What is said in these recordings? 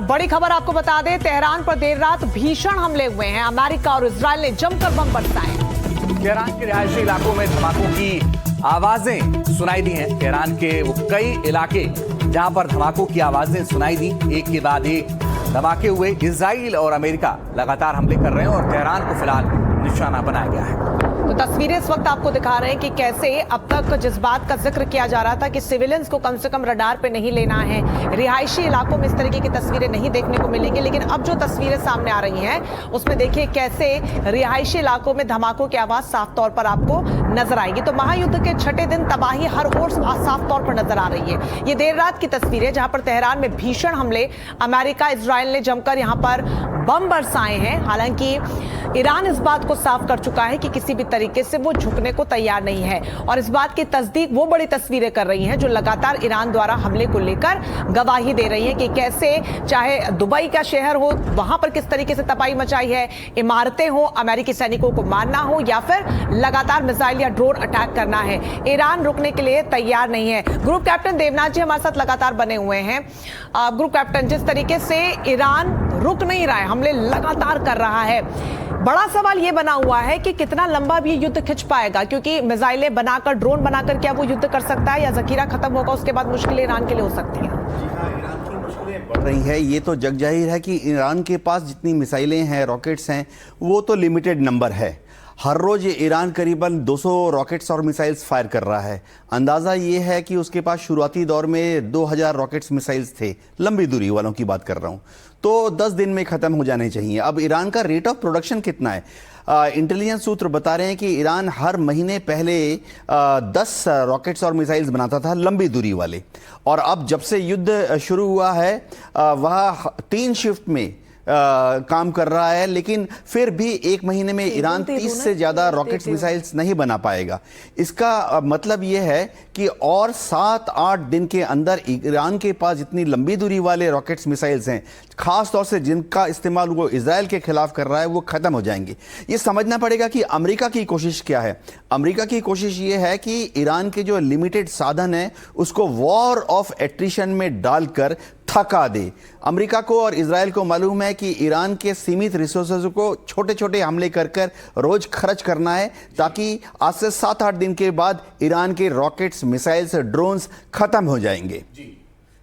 बड़ी खबर आपको बता दें, तेहरान पर देर रात भीषण हमले हुए हैं। अमेरिका और इजरायल ने जमकर बम बरसाए। तेहरान के रिहायशी इलाकों में धमाकों की आवाजें सुनाई दी हैं। तेहरान के वो कई इलाके जहां पर धमाकों की आवाजें सुनाई दी, एक के बाद एक धमाके हुए। इजराइल और अमेरिका लगातार हमले कर रहे हैं और तेहरान को फिलहाल निशाना बनाया गया है। तो तस्वीरें इस वक्त आपको दिखा रहे हैं कि कैसे अब तक जिस बात का जिक्र किया जा रहा था कि सिविलियंस को कम से कम रडार पे नहीं लेना है, रिहायशी इलाकों में इस तरीके की तस्वीरें नहीं देखने को मिलेंगी, लेकिन अब जो तस्वीरें सामने आ रही हैं उसमें देखिए कैसे रिहायशी इलाकों में धमाकों की आवाज साफ तौर पर आपको नजर आएगी। तो महायुद्ध के छठे दिन तबाही हर ओर साफ तौर पर नजर आ रही है। ये देर रात की तस्वीरें जहां पर तेहरान में भीषण हमले, अमेरिका इजरायल ने जमकर यहां पर बम बरसाए हैं। हालांकि ईरान इस बात को साफ कर चुका है कि किसी भी तरीके से वो झुकने को तैयार नहीं है और इस बात की तस्दीक वो बड़ी तस्वीरें कर रही हैं जो लगातार ईरान द्वारा हमले को लेकर गवाही दे रही हैं कि कैसे चाहे दुबई का शहर हो, वहां पर किस तरीके से तबाही मचाई है, इमारतें हो, अमेरिकी सैनिकों को मारना हो या फिर लगातार मिसाइल या ड्रोन अटैक करना है, ईरान रुकने के लिए तैयार नहीं है। ग्रुप कैप्टन देवनाथ जी हमारे साथ लगातार बने हुए हैं। ग्रुप कैप्टन, जिस तरीके से ईरान रुक नहीं रहा है, हमले लगातार कर रहा है, बड़ा सवाल यह बना हुआ है कि कितना लंबा भी युद्ध खिंच पाएगा, क्योंकि मिसाइलें बनाकर, ड्रोन बनाकर क्या वो युद्ध कर सकता है या जखीरा खत्म होगा उसके बाद मुश्किलें ईरान के लिए हो सकती हैं? जी हाँ, ईरान की मुश्किलें बढ़ रही है। ये तो जग जाहिर है कि ईरान के पास जितनी मिसाइलें हैं, रॉकेट्स हैं, वो तो लिमिटेड नंबर है। हर रोज ईरान करीबन 200 रॉकेट्स और मिसाइल्स फायर कर रहा है। अंदाज़ा ये है कि उसके पास शुरुआती दौर में 2000 रॉकेट्स मिसाइल्स थे, लंबी दूरी वालों की बात कर रहा हूँ, तो 10 दिन में ख़त्म हो जाने चाहिए। अब ईरान का रेट ऑफ प्रोडक्शन कितना है? इंटेलिजेंस सूत्र बता रहे हैं कि ईरान हर महीने पहले 10 रॉकेट्स और मिसाइल्स बनाता था, लंबी दूरी वाले, और अब जब से युद्ध शुरू हुआ है वह 3 शिफ्ट में काम कर रहा है, लेकिन फिर भी एक महीने में ईरान 30 से ज़्यादा रॉकेट्स मिसाइल्स नहीं बना पाएगा। इसका मतलब यह है कि और 7-8 दिन के अंदर ईरान के पास जितनी लंबी दूरी वाले रॉकेट्स मिसाइल्स हैं, खास तौर से जिनका इस्तेमाल वो इजराइल के खिलाफ कर रहा है, वो ख़त्म हो जाएंगे। ये समझना पड़ेगा कि अमेरिका की कोशिश क्या है। अमेरिका की कोशिश ये है कि ईरान के जो लिमिटेड साधन हैं उसको वॉर ऑफ एट्रिशन में डालकर थका दे। अमेरिका को और इजराइल को मालूम है कि ईरान के सीमित रिसोर्सेज को छोटे छोटे हमले कर कर रोज खर्च करना है, ताकि आज से 7-8 दिन के बाद ईरान के रॉकेट्स, मिसाइल्स, ड्रोन्स खत्म हो जाएंगे। जी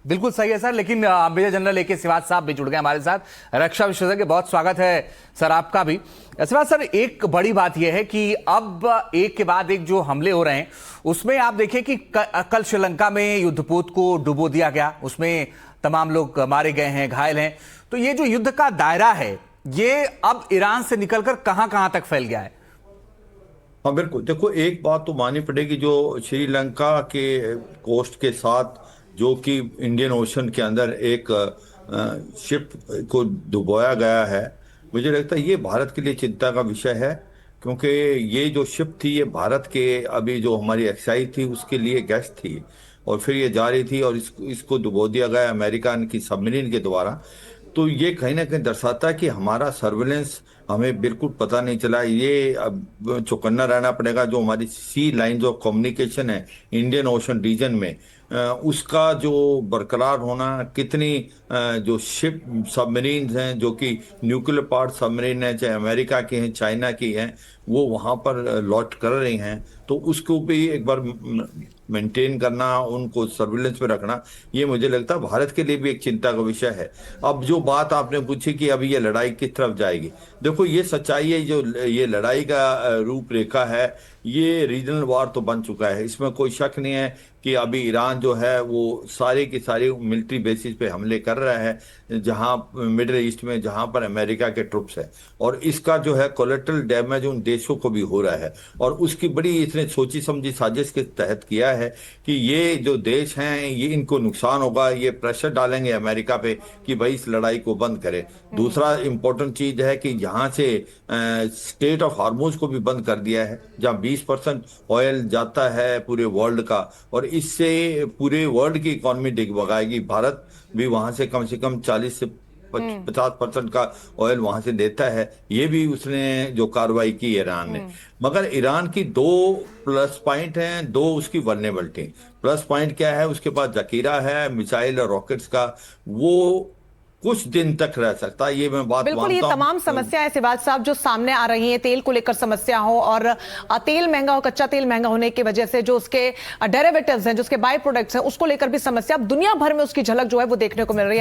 बिल्कुल सही है सर। लेकिन मेजर जनरल ए.के. सिवाज साहब भी जुड़ गए हमारे साथ, रक्षा विशेषज्ञ। बहुत स्वागत है सर आपका भी। सिवाज सर, एक बड़ी बात यह है कि अब एक के बाद एक जो हमले हो रहे हैं उसमें आप देखिए कि कल श्रीलंका में युद्धपोत को डुबो दिया गया, उसमें तमाम लोग मारे गए हैं, घायल हैं। तो ये जो युद्ध का दायरा है ये अब ईरान से निकलकर कहां तक फैल गया है? हाँ बिल्कुल, देखो एक बात तो माननी पड़ेगी, जो श्रीलंका के कोस्ट के साथ जो कि इंडियन ओशन के अंदर एक शिप को डुबोया गया है, मुझे लगता है ये भारत के लिए चिंता का विषय है, क्योंकि ये जो शिप थी ये भारत के अभी जो हमारी एक्साइज थी उसके लिए गेस्ट थी और फिर ये जा रही थी और इसको डुबो दिया गया अमेरिकन की सबमरीन के द्वारा। तो ये कहीं ना कहीं दर्शाता है कि हमारा सर्वेलेंस हमें बिल्कुल पता नहीं चला। ये अब चौकन्ना रहना पड़ेगा, जो हमारी सी लाइंस ऑफ कम्युनिकेशन है इंडियन ओशन रीजन में, उसका जो बरकरार होना, कितनी जो शिप सबमरीन्स हैं जो कि न्यूक्लियर पावर्ड सबमरीन है, चाहे अमेरिका की हैं, चाइना की हैं, वो वहाँ पर लॉट कर रही हैं, तो उसको भी एक बार मेंटेन करना, उनको सर्विलेंस में रखना, ये मुझे लगता है भारत के लिए भी एक चिंता का विषय है। अब जो बात आपने पूछी कि अभी ये लड़ाई किस तरफ जाएगी, देखो ये सच्चाई है, जो ये लड़ाई का रूपरेखा है ये रीजनल वार तो बन चुका है, इसमें कोई शक नहीं है कि अभी ईरान जो है वो सारे की सारी मिलिट्री बेसिस पे हमले कर रहा है, जहां मिडिल ईस्ट में जहां पर अमेरिका के ट्रुप्स है, और इसका जो है कोलेटरल डैमेज उन देशों को भी हो रहा है। और उसकी बड़ी इसने सोची समझी साजिश के तहत किया है कि ये जो देश हैं ये इनको नुकसान होगा, ये प्रेशर डालेंगे अमेरिका पे कि भाई इस लड़ाई को बंद करे। दूसरा इंपॉर्टेंट चीज है कि यहाँ से स्टेट ऑफ हार्मोज को भी बंद कर दिया है, जहाँ 20% ऑयल जाता है पूरे वर्ल्ड का, और इससे पूरे वर्ल्ड की इकोनॉमी डिगमगाएगी। भारत भी वहां से कम 40 से 50% का ऑयल वहां से देता है। ये भी उसने जो कार्रवाई की ईरान ने। मगर ईरान की 2 प्लस पॉइंट हैं, 2 उसकी वल्नरेबिलिटी। प्लस पॉइंट क्या है, उसके पास जखीरा है मिसाइल और रॉकेट्स का, वो कुछ दिन तक रह सकता है, ये मैं बात बिल्कुल, ये मानता हूं। तमाम समस्याएं सिवाज साहब जो सामने आ रही हैं, तेल को लेकर समस्या हो और तेल महंगा हो, कच्चा तेल महंगा होने की वजह से जो उसके डेरिवेटिव्स हैं, जो उसके बाय प्रोडक्ट्स हैं, उसको लेकर भी समस्या अब दुनिया भर में उसकी झलक जो है वो देखने को मिल रही है।